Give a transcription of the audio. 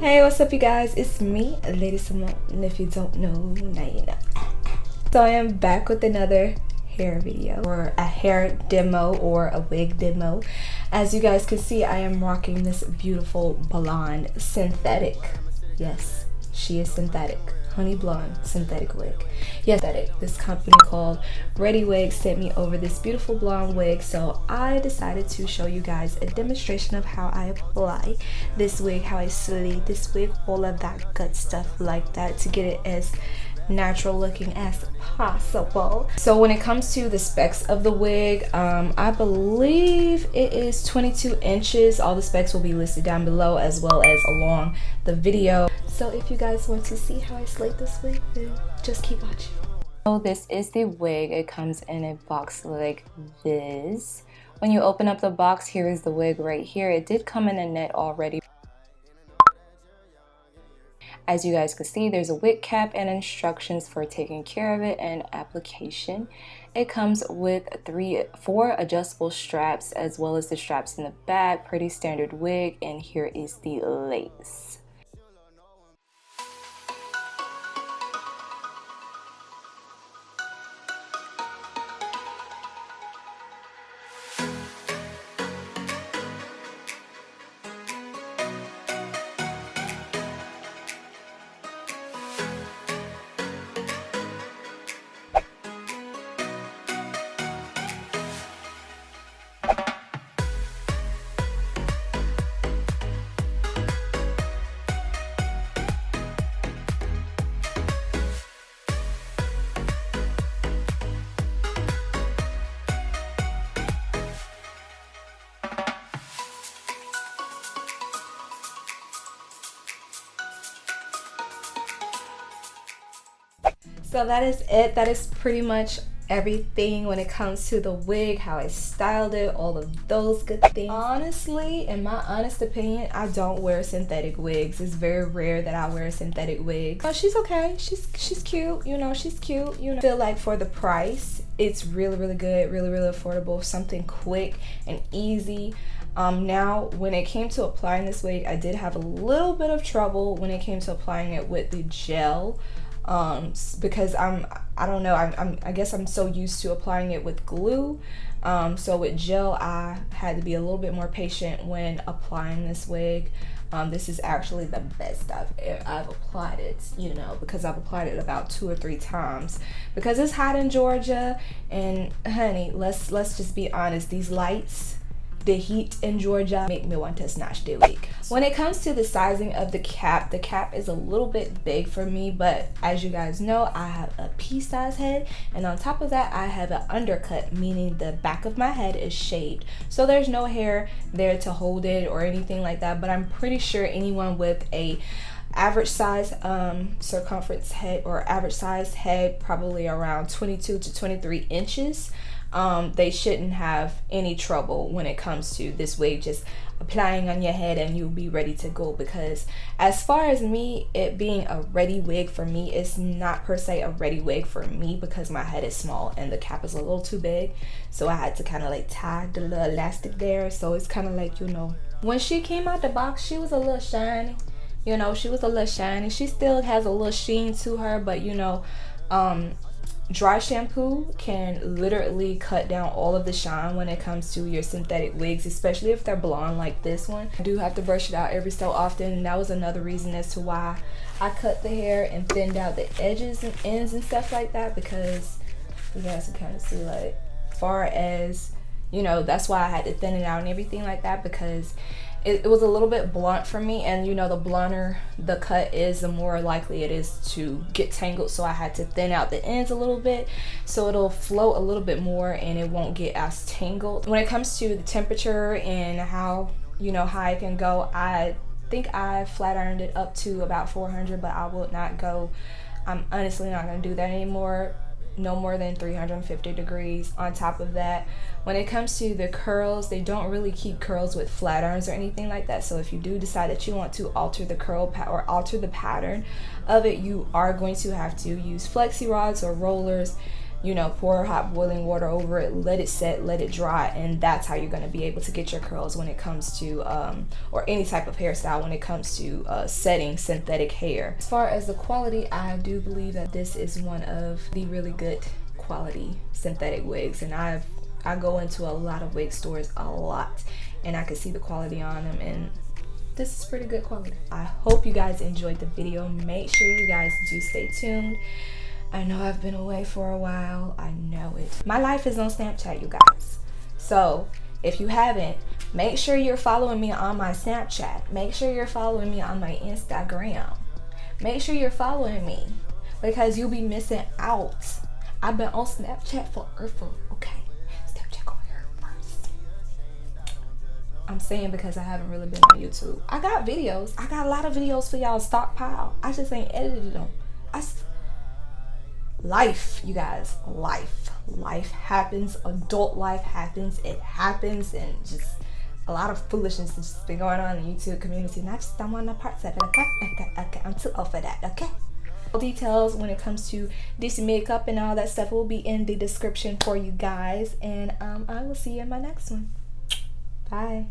Hey, what's up you guys? It's me, Lady Simone, and if you don't know, now you know. So I am back with another hair video, or a hair demo, or a wig demo. As you guys can see, I am rocking this beautiful blonde synthetic. Yes, she is synthetic. Honey blonde synthetic wig. Yes, synthetic. This company called ReadyWig sent me over this beautiful blonde wig, so I decided to show you guys a demonstration of how I apply this wig, how I sleeve this wig, all of that good stuff like that, to get it as natural looking as possible. So when it comes to the specs of the wig, I believe it is 22 inches. All the specs will be listed down below as well as along the video. So if you guys want to see how I sleeve this wig, then just keep watching. So this is the wig. It comes in a box like this. When you open up the box, here is the wig right here. It did come in a net already. As you guys can see, there's a wig cap and instructions for taking care of it and application. It comes with 4 adjustable straps as well as the straps in the back. Pretty standard wig, and here is the lace. So that is it. That is pretty much everything when it comes to the wig, how I styled it, all of those good things. Honestly, in my honest opinion, I don't wear synthetic wigs. It's very rare that I wear a synthetic wig. But she's okay. She's cute. You know, she's cute. You know, I feel like for the price, it's really good, really affordable, something quick and easy. Now when it came to applying this wig, I did have a little bit of trouble when it came to applying it with the gel. Because I don't know, I guess I'm so used to applying it with glue. So with gel, I had to be a little bit more patient when applying this wig. This is actually the best I've applied it, you know, because I've applied it about 2 or 3 times because it's hot in Georgia. And honey, let's just be honest, these lights, the heat in Georgia make me want to snatch the wig. When it comes to the sizing of the cap is a little bit big for me, but as you guys know, I have a pea-size head, and on top of that, I have an undercut, meaning the back of my head is shaved. So there's no hair there to hold it or anything like that, but I'm pretty sure anyone with a average size circumference head, or average size head, probably around 22 to 23 inches, they shouldn't have any trouble when it comes to this wig just applying on your head and you'll be ready to go. Because as far as me, it being a ready wig for me, it's not per se a ready wig for me because my head is small and the cap is a little too big, so I had to kind of like tie the little elastic there. So it's kind of like, you know, when she came out the box, she was a little shiny, you know, she was a little shiny. She still has a little sheen to her, but you know, dry shampoo can literally cut down all of the shine when it comes to your synthetic wigs, especially if they're blonde like this one. I do have to brush it out every so often, and that was another reason as to why I cut the hair and thinned out the edges and ends and stuff like that, because you guys can kind of see, like, far as, you know, that's why I had to thin it out and everything like that, because it was a little bit blunt for me, and you know, the blunter the cut is, the more likely it is to get tangled. So I had to thin out the ends a little bit so it'll float a little bit more and it won't get as tangled. When it comes to the temperature and how, you know, high it can go, I think I flat ironed it up to about 400, but I will not go, I'm honestly not going to do that anymore. No more than 350 degrees. On top of that, when it comes to the curls, they don't really keep curls with flat irons or anything like that. So if you do decide that you want to alter the curl or alter the pattern of it, you are going to have to use flexi rods or rollers you know, pour hot boiling water over it, let it set, let it dry, and that's how you're going to be able to get your curls when it comes to or any type of hairstyle when it comes to setting synthetic hair. As far as the quality, I do believe that this is one of the really good quality synthetic wigs, and I go into a lot of wig stores a lot, and I can see the quality on them, and this is pretty good quality. I hope you guys enjoyed the video. Make sure you guys do stay tuned. I know I've been away for a while. I know it. My life is on Snapchat, you guys. So if you haven't, make sure you're following me on my Snapchat. Make sure you're following me on my Instagram. Make sure you're following me, because you'll be missing out. I've been on Snapchat forever, okay? Snapchat go here first. I'm saying because I haven't really been on YouTube. I got videos. I got a lot of videos for y'all stockpile. I just ain't edited them. Life, you guys, life happens. Adult life happens. It happens, and just a lot of foolishness has just been going on in the YouTube community, and I just don't want no parts of it. Okay, I'm too old for that. Okay. Details when it comes to this makeup and all that stuff will be in the description for you guys, and I will see you in my next one. Bye.